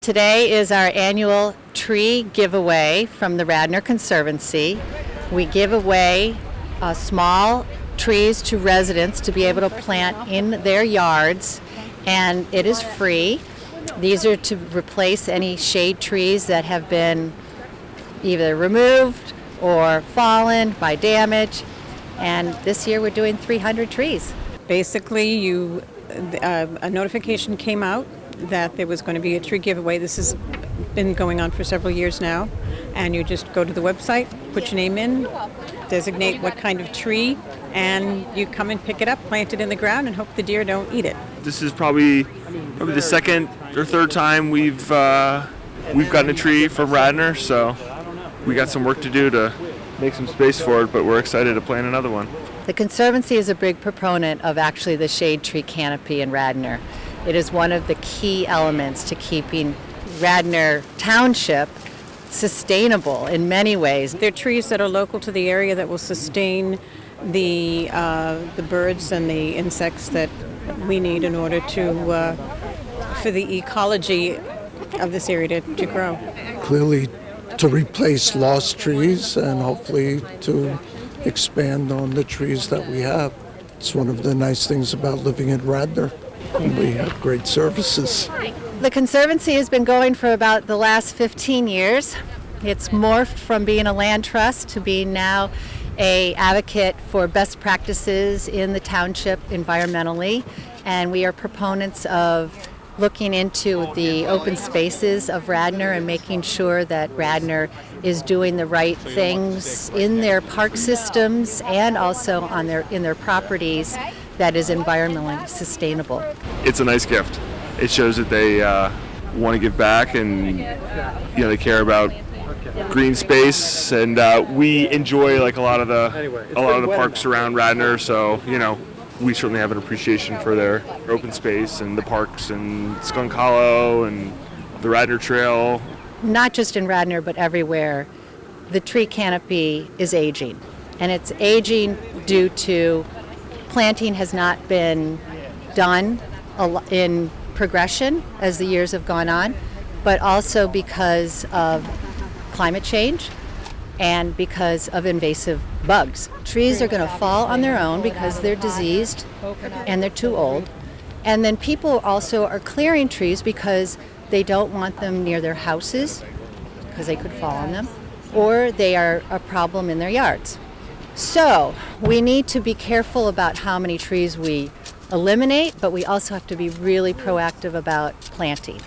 Today is our annual tree giveaway from the Radnor Conservancy. We give away small trees to residents to be able to plant in their yards, and it is free. These are to replace any shade trees that have been either removed or fallen by damage, and this year we're doing 300 trees. Basically, a notification came out that there was going to be a tree giveaway. This has been going on for several years now, and you just go to the website, put your name in, designate what kind of tree, and you come and pick it up, plant it in the ground, and hope the deer don't eat it. This is probably the second or third time we've gotten a tree from Radnor, so we got some work to do to make some space for it, but we're excited to plant another one. The Conservancy is a big proponent of actually the shade tree canopy in Radnor. It is one of the key elements to keeping Radnor Township sustainable in many ways. They're trees that are local to the area that will sustain the birds and the insects that we need in order to for the ecology of this area to grow. Clearly to replace lost trees and hopefully to expand on the trees that we have. It's one of the nice things about living in Radnor. We have great services. The Conservancy has been going for about the last 15 years. It's morphed from being a land trust to being now an advocate for best practices in the township environmentally, and we are proponents of looking into the open spaces of Radnor and making sure that Radnor is doing the right things in their park systems and also in their properties that is environmentally sustainable. It's a nice gift. It shows that they want to give back, and they care about green space, and we enjoy like a lot of the parks around Radnor, so we certainly have an appreciation for their open space and the parks and Skunk Hollow and the Radnor Trail. Not just in Radnor, but everywhere, the tree canopy is aging. And it's aging due to planting has not been done in progression as the years have gone on, but also because of climate change and because of invasive bugs. Trees are going to fall on their own because they're diseased and they're too old. And then people also are clearing trees because they don't want them near their houses because they could fall on them, or they are a problem in their yards. So we need to be careful about how many trees we eliminate, but we also have to be really proactive about planting.